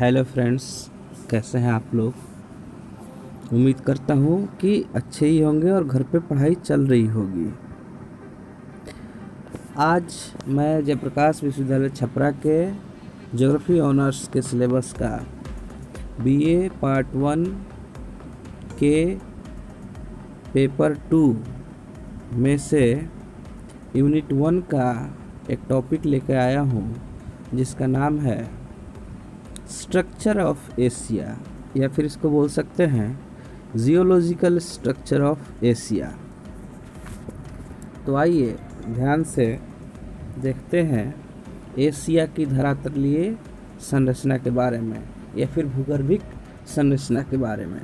Hello friends, कैसे हैं आप लोग। उम्मीद करता हूँ कि अच्छे ही होंगे और घर पे पढ़ाई चल रही होगी। आज मैं जयप्रकाश विश्वविद्यालय छपरा के ज्योग्राफी ऑनर्स के सिलेबस का बीए पार्ट 1 के पेपर 2 में से यूनिट 1 का एक टॉपिक लेकर आया हूँ जिसका नाम है स्ट्रक्चर ऑफ एशिया, या फिर इसको बोल सकते हैं जियोलॉजिकल स्ट्रक्चर ऑफ एशिया। तो आइए ध्यान से देखते हैं एशिया की धरातलीय संरचना के बारे में या फिर भूगर्भिक संरचना के बारे में।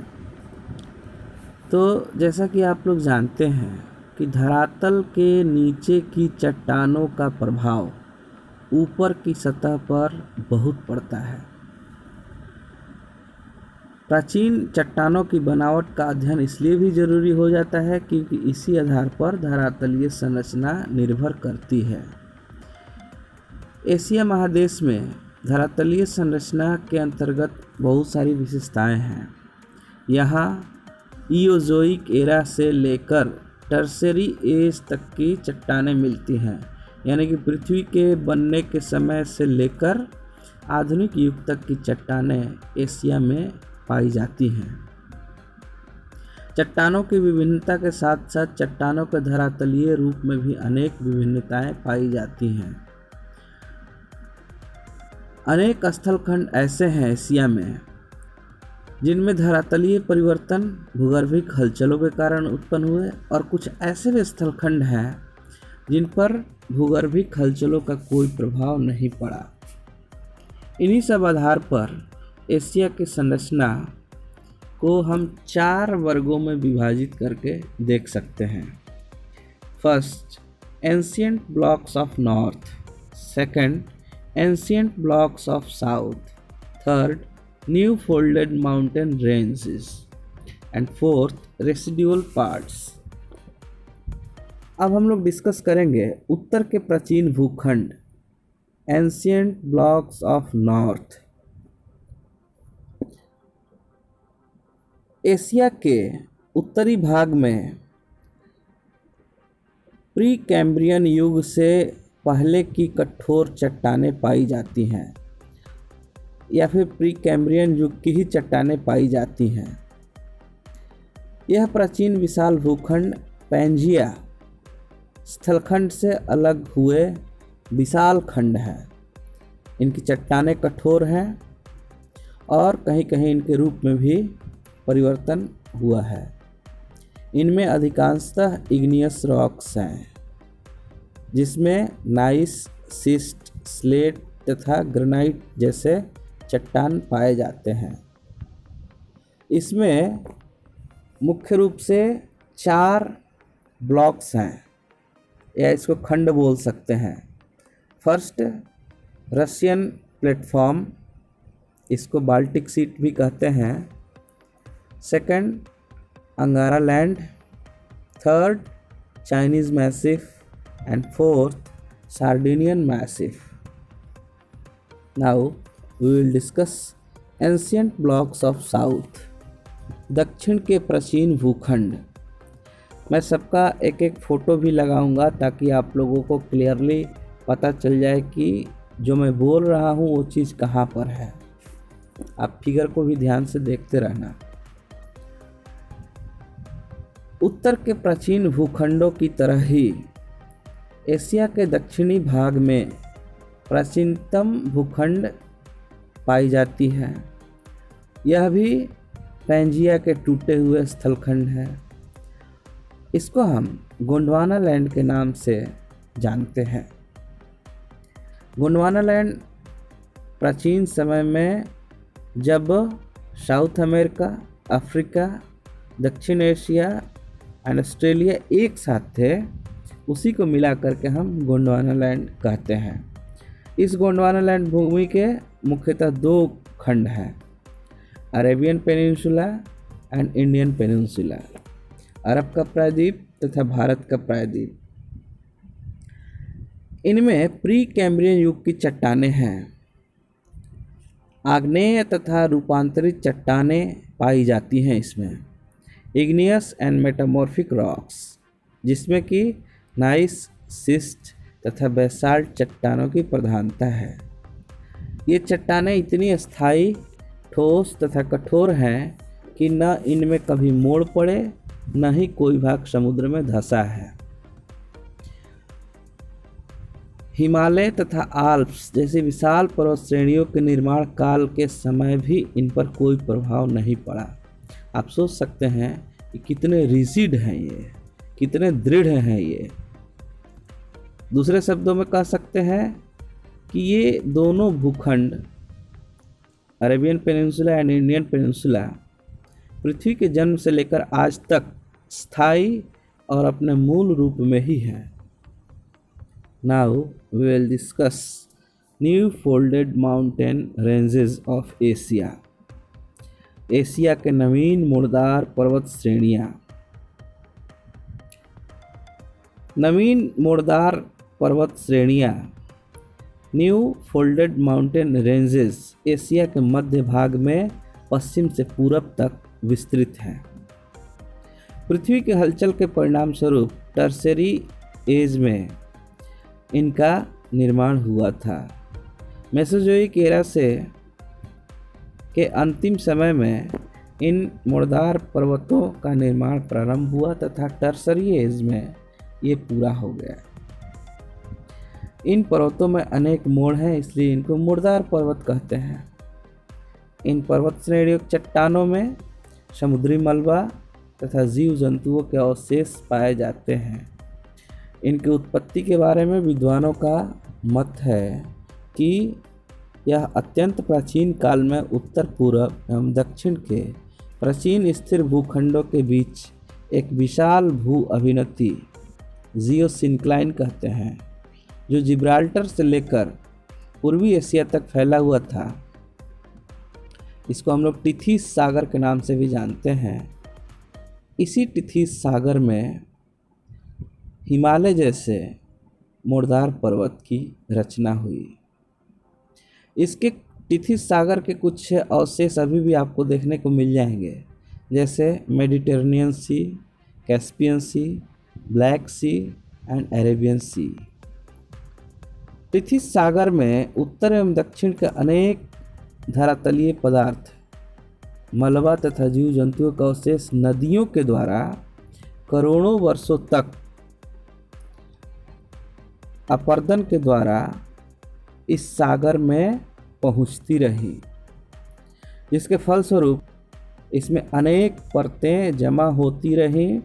तो जैसा कि आप लोग जानते हैं कि धरातल के नीचे की चट्टानों का प्रभाव ऊपर की सतह पर बहुत पड़ता है। प्राचीन चट्टानों की बनावट का अध्ययन इसलिए भी जरूरी हो जाता है क्योंकि इसी आधार पर धरातलीय संरचना निर्भर करती है। एशिया महादेश में धरातलीय संरचना के अंतर्गत बहुत सारी विशेषताएं हैं। यहाँ इयोजोइक एरा से लेकर टर्शरी एज तक की चट्टानें मिलती हैं, यानी कि पृथ्वी के बनने के समय से लेकर आधुनिक युग तक की चट्टानें एशिया में पाई जाती हैं। चट्टानों की विभिन्नता के साथ साथ चट्टानों के धरातलीय रूप में भी अनेक विभिन्नताएं पाई जाती हैं। अनेक स्थलखंड ऐसे हैं एशिया में जिनमें धरातलीय परिवर्तन भूगर्भिक हलचलों के कारण उत्पन्न हुए, और कुछ ऐसे भी स्थलखंड हैं जिन पर भूगर्भिक हलचलों का कोई प्रभाव नहीं पड़ा। इन्हीं सब आधार पर एशिया की संरचना को हम 4 वर्गों में विभाजित करके देख सकते हैं। First, ancient blocks of north. Second, ancient blocks of south. Third, new folded mountain ranges. And fourth, residual parts. अब हम लोग डिस्कस करेंगे उत्तर के प्राचीन भूखंड, ancient blocks of north. Asia के उत्तरी भाग में प्री कैम्ब्रियन युग से पहले की कठोर चट्टानें पाई जाती हैं, या फिर प्री कैम्ब्रियन युग की ही चट्टानें पाई जाती हैं। यह प्राचीन विशाल भूखंड पैंजिया स्थलखंड से अलग हुए विशाल खंड है। इनकी चट्टानें कठोर हैं और कहीं कहीं इनके रूप में भी परिवर्तन हुआ है। इनमें अधिकांशतः इग्नियस रॉक्स हैं, जिसमें नाइस, सिस्ट, स्लेट तथा ग्रेनाइट जैसे चट्टान पाए जाते हैं। इसमें मुख्य रूप से 4 ब्लॉक्स हैं, या इसको खंड बोल सकते हैं। फर्स्ट, रशियन प्लेटफॉर्म, इसको बाल्टिक सीट भी कहते हैं। Second, Angara land. Third, Chinese massif. And fourth, Sardinian massif. Now we will discuss ancient blocks of south, दक्षिण के प्राचीन भूखंड। मैं सबका एक एक फ़ोटो भी लगाऊंगा ताकि आप लोगों को क्लियरली पता चल जाए कि जो मैं बोल रहा हूँ वो चीज़ कहाँ पर है। आप फिगर को भी ध्यान से देखते रहना। उत्तर के प्राचीन भूखंडों की तरह ही एशिया के दक्षिणी भाग में प्राचीनतम भूखंड पाई जाती है। यह भी पैंजिया के टूटे हुए स्थलखंड है। इसको हम गोंडवाना लैंड के नाम से जानते हैं। गोंडवाना लैंड प्राचीन समय में जब साउथ अमेरिका, अफ्रीका, दक्षिण एशिया एंड ऑस्ट्रेलिया एक साथ थे, उसी को मिला करके हम गोंडवाना लैंड कहते हैं। इस गोंडवाना लैंड भूमि के मुख्यतः 2 खंड हैं, Arabian peninsula and Indian peninsula, अरब का प्रायद्वीप तथा भारत का प्रायद्वीप। इनमें प्री कैम्ब्रियन युग की चट्टानें हैं। आग्नेय तथा रूपांतरित चट्टानें पाई जाती हैं इसमें। इग्नियस एंड मेटामॉर्फिक रॉक्स, जिसमें कि नाइस, सिस्ट तथा बेसाल्ट चट्टानों की प्रधानता है। ये चट्टानें इतनी स्थायी, ठोस तथा कठोर हैं कि न इनमें कभी मोड़ पड़े, न ही कोई भाग समुद्र में धंसा है। हिमालय तथा आल्प्स जैसी विशाल पर्वत श्रेणियों के निर्माण काल के समय भी इन पर कोई प्रभाव नहीं पड़ा। आप सोच सकते हैं कि कितने रिजिड हैं ये, कितने दृढ़ हैं ये। दूसरे शब्दों में कह सकते हैं कि ये दोनों भूखंड, Arabian peninsula and Indian peninsula, पृथ्वी के जन्म से लेकर आज तक स्थायी और अपने मूल रूप में ही है। Now we will discuss new folded mountain ranges of Asia. Asia के नवीन मुड़दार पर्वत श्रेणियाँ। नवीन मुड़दार पर्वत श्रेणियाँ, new folded mountain ranges, Asia के मध्य भाग में पश्चिम से पूरब तक विस्तृत हैं। पृथ्वी के हलचल के परिणाम स्वरूप टर्शरी एज में इनका निर्माण हुआ था। मेसोजोइक एरा से के अंतिम समय में इन मुड़दार पर्वतों का निर्माण प्रारंभ हुआ तथा टर्शरी एज में ये पूरा हो गया। इन पर्वतों में अनेक मोड़ हैं, इसलिए इनको मुड़दार पर्वत कहते हैं। इन पर्वत श्रेणियों चट्टानों में समुद्री मलबा तथा जीव जंतुओं के अवशेष पाए जाते हैं। इनकी उत्पत्ति के बारे में विद्वानों का मत है कि यह अत्यंत प्राचीन काल में उत्तर पूर्व एवं दक्षिण के प्राचीन स्थिर भूखंडों के बीच एक विशाल भू अभिनति, जियोसिंक्लाइन कहते हैं, जो जिब्राल्टर से लेकर पूर्वी एशिया तक फैला हुआ था। इसको हम लोग टिथिस सागर के नाम से भी जानते हैं। इसी टिथिस सागर में हिमालय जैसे मुड़दार पर्वत की रचना हुई। इसके टिथिस सागर के कुछ अवशेष अभी भी आपको देखने को मिल जाएंगे, जैसे Mediterranean Sea, Caspian Sea, Black Sea and Arabian Sea. Tethys सागर में उत्तर एवं दक्षिण के अनेक धरातलीय पदार्थ, मलबा तथा जीव जंतुओं का अवशेष नदियों के द्वारा करोड़ों वर्षों तक अपर्दन के द्वारा इस सागर में पहुंचती रही, जिसके फलस्वरूप इसमें अनेक परतें जमा होती रहीं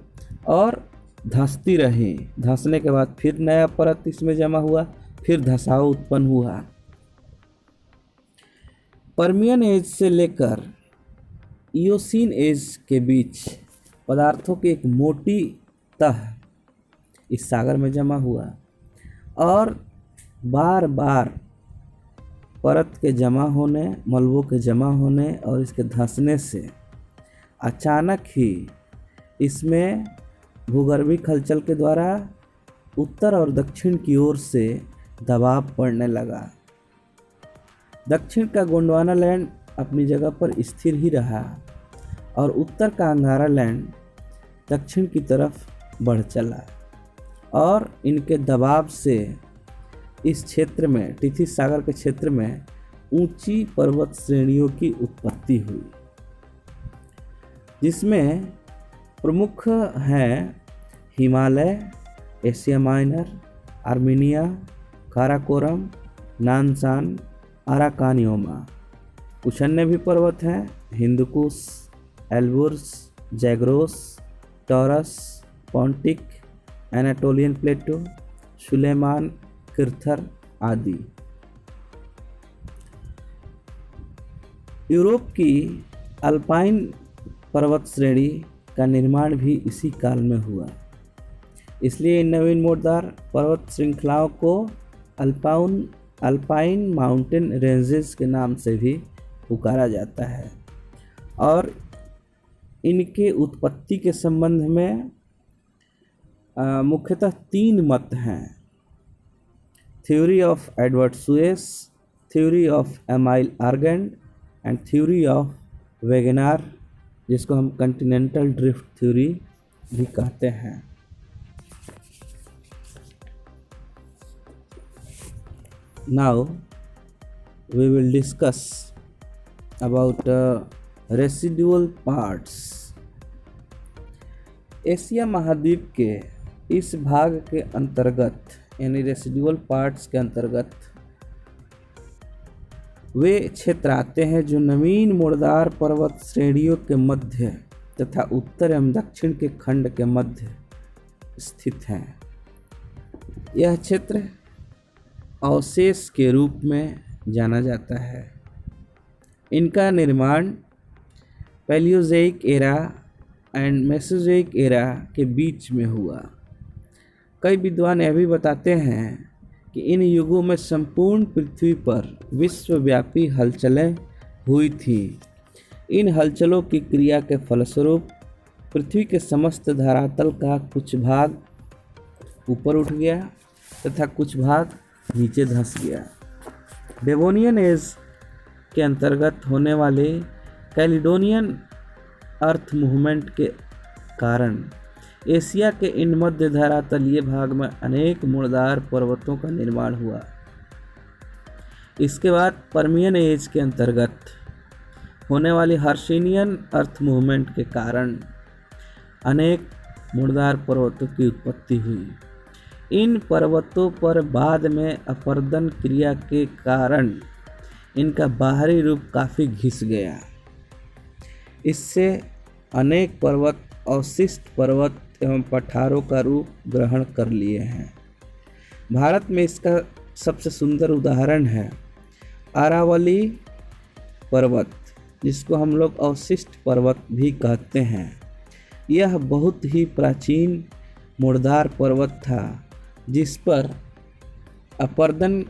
और धंसती रहीं। धंसने के बाद फिर नया परत इसमें जमा हुआ, फिर धंसाव उत्पन्न हुआ। पर्मियन एज से लेकर इयोसीन एज के बीच पदार्थों की एक मोटी तह इस सागर में जमा हुआ और बार बार परत के जमा होने, मलबों के जमा होने और इसके धंसने से अचानक ही इसमें भूगर्भिक हलचल के द्वारा उत्तर और दक्षिण की ओर से दबाव पड़ने लगा। दक्षिण का गोंडवाना लैंड अपनी जगह पर स्थिर ही रहा और उत्तर का अंगारा लैंड दक्षिण की तरफ बढ़ चला और इनके दबाव से इस क्षेत्र में, टिथिस सागर के क्षेत्र में ऊंची पर्वत श्रेणियों की उत्पत्ति हुई, जिसमें प्रमुख हैं Himalaya, Asia Minor, Armenia, Karakoram, Nanshan, Arakan Yoma. कुछ अन्य भी पर्वत हैं, Hindu Kush, Elburz, Zagros, Taurus, Pontic, Anatolian plateau, Sulaiman, Kirthar आदि। यूरोप की अल्पाइन पर्वत श्रेणी का निर्माण भी इसी काल में हुआ, इसलिए इन नवीन मुड़दार पर्वत श्रृंखलाओं को अल्पाइन माउंटेन रेंजेस के नाम से भी पुकारा जाता है। और इनके उत्पत्ति के संबंध में मुख्यतः 3 मत हैं: theory of Edward Suess, theory of Emile Argand and theory of Wegener, जिसको हम कॉन्टिनेंटल ड्रिफ्ट थ्योरी भी कहते हैं। Now we will discuss about residual parts। Asia महाद्वीप के इस भाग के अंतर्गत यानी रेसिडुअल पार्ट्स के अंतर्गत वे क्षेत्र आते हैं जो नवीन मुर्दार पर्वत श्रेणियों के मध्य तथा उत्तर एवं दक्षिण के खंड के मध्य स्थित हैं। यह क्षेत्र अवशेष के रूप में जाना जाता है। इनका निर्माण Palaeozoic era and Mesozoic era के बीच में हुआ। कई विद्वान यह भी बताते हैं कि इन युगों में संपूर्ण पृथ्वी पर विश्वव्यापी हलचलें हुई थी। इन हलचलों की क्रिया के फलस्वरूप पृथ्वी के समस्त धरातल का कुछ भाग ऊपर उठ गया तथा कुछ भाग नीचे धंस गया। डेवोनियन एज के अंतर्गत होने वाले कैलिडोनियन अर्थ मूवमेंट के कारण एशिया के इन मध्य धरातलीय भाग में अनेक मुर्दार पर्वतों का निर्माण हुआ। इसके बाद पर्मियन एज के अंतर्गत होने वाली हर्शिनियन अर्थ मूवमेंट के कारण अनेक मुर्दार पर्वतों की उत्पत्ति हुई। इन पर्वतों पर बाद में अपरदन क्रिया के कारण इनका बाहरी रूप काफ़ी घिस गया। इससे अनेक पर्वत अवशिष्ट पर्वत एवं पठारों का रूप ग्रहण कर लिए हैं। भारत में इसका सबसे सुंदर उदाहरण है अरावली पर्वत, जिसको हम लोग अवशिष्ट पर्वत भी कहते हैं। यह बहुत ही प्राचीन मुर्दार पर्वत था जिस पर अपरदन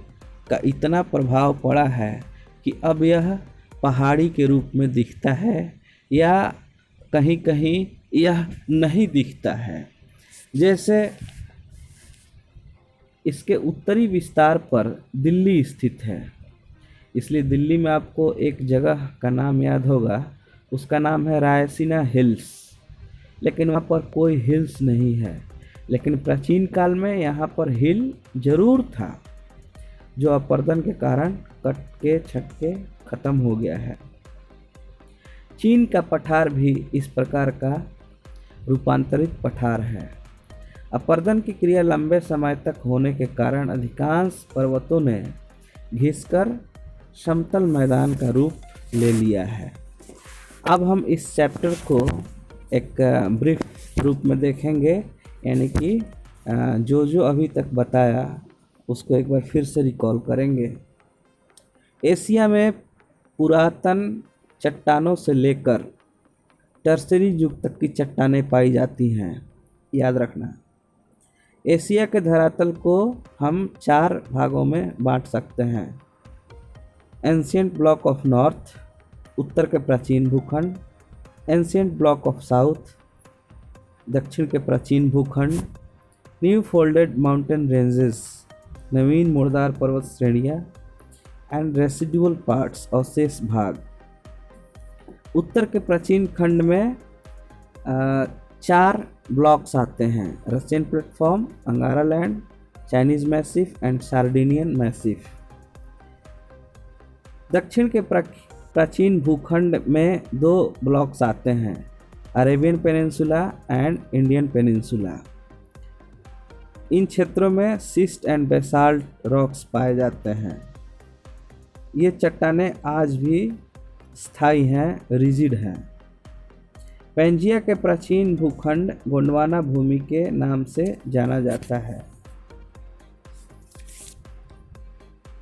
का इतना प्रभाव पड़ा है कि अब यह पहाड़ी के रूप में दिखता है या कहीं कहीं यह नहीं दिखता है। जैसे इसके उत्तरी विस्तार पर दिल्ली स्थित है, इसलिए दिल्ली में आपको एक जगह का नाम याद होगा, उसका नाम है रायसीना हिल्स, लेकिन वहाँ पर कोई हिल्स नहीं है। लेकिन प्राचीन काल में यहाँ पर हिल जरूर था, जो अपरदन के कारण कट के छट के ख़त्म हो गया है। चीन का पठार भी इस प्रकार का रूपांतरित पठार है। अपरदन की क्रिया लंबे समय तक होने के कारण अधिकांश पर्वतों ने घिसकर समतल मैदान का रूप ले लिया है। अब हम इस चैप्टर को एक ब्रीफ रूप में देखेंगे, यानी कि जो अभी तक बताया उसको एक बार फिर से रिकॉल करेंगे। एशिया में पुरातन चट्टानों से लेकर टर्सरी युग तक की चट्टानें पाई जाती हैं। याद रखना, एशिया के धरातल को हम 4 भागों में बांट सकते हैं। एंशिएंट ब्लॉक ऑफ नॉर्थ, उत्तर के प्राचीन भूखंड। एंशिएंट ब्लॉक ऑफ साउथ, दक्षिण के प्राचीन भूखंड। न्यू फोल्डेड माउंटेन रेंजेस, नवीन मुर्दार पर्वत श्रेणियाँ। एंड रेसिडुअल पार्ट्स, अवशेष भाग। उत्तर के प्राचीन खंड में 4 ब्लॉक्स आते हैं: Russian platform, Angara land, Chinese massif and Sardinian massif. दक्षिण के प्राचीन भूखंड में 2 ब्लॉक्स आते हैं: Arabian peninsula and Indian peninsula. इन क्षेत्रों में सिस्ट एंड बेसाल्ट रॉक्स पाए जाते हैं। ये चट्टानें आज भी स्थायी हैं, रिजिड हैं। पेंजिया के प्राचीन भूखंड गोंडवाना भूमि के नाम से जाना जाता है।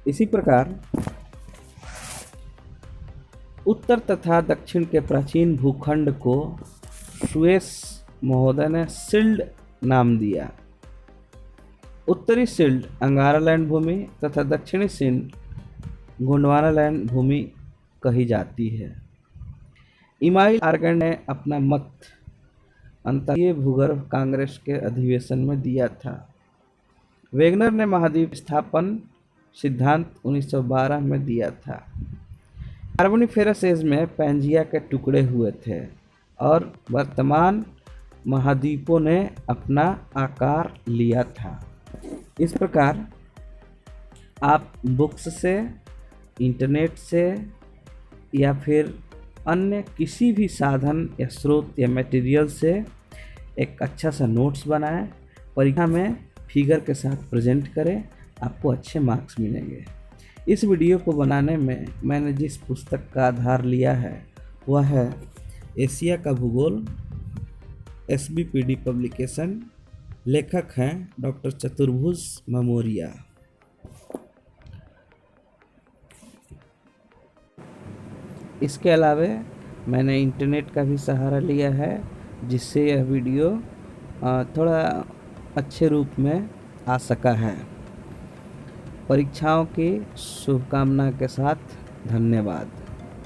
इसी प्रकार उत्तर तथा दक्षिण के प्राचीन भूखंड को सुएस महोदय ने सिल्ड नाम दिया। उत्तरी सिल्ड अंगारा लैंड भूमि तथा दक्षिणी सिल्ड गोंडवाना लैंड भूमि कही जाती है। इमाइल आर्गन ने अपना मत अंतर्राष्ट्रीय भूगर्भ कांग्रेस के अधिवेशन में दिया था। वेगनर ने महाद्वीप स्थापन सिद्धांत 1912 में दिया था। कार्बोनिफेरस एज में पैंजिया के टुकड़े हुए थे और वर्तमान महाद्वीपों ने अपना आकार लिया था। इस प्रकार आप बुक्स से, इंटरनेट से या फिर अन्य किसी भी साधन या स्रोत या मटेरियल से एक अच्छा सा नोट्स बनाएं, परीक्षा में फिगर के साथ प्रेजेंट करें, आपको अच्छे मार्क्स मिलेंगे। इस वीडियो को बनाने में मैंने जिस पुस्तक का आधार लिया है वह है एशिया का भूगोल, SBPD पब्लिकेशन। लेखक हैं डॉक्टर चतुर्भुज ममोरिया। इसके अलावा मैंने इंटरनेट का भी सहारा लिया है, जिससे यह वीडियो थोड़ा अच्छे रूप में आ सका है। परीक्षाओं की शुभकामना के साथ धन्यवाद।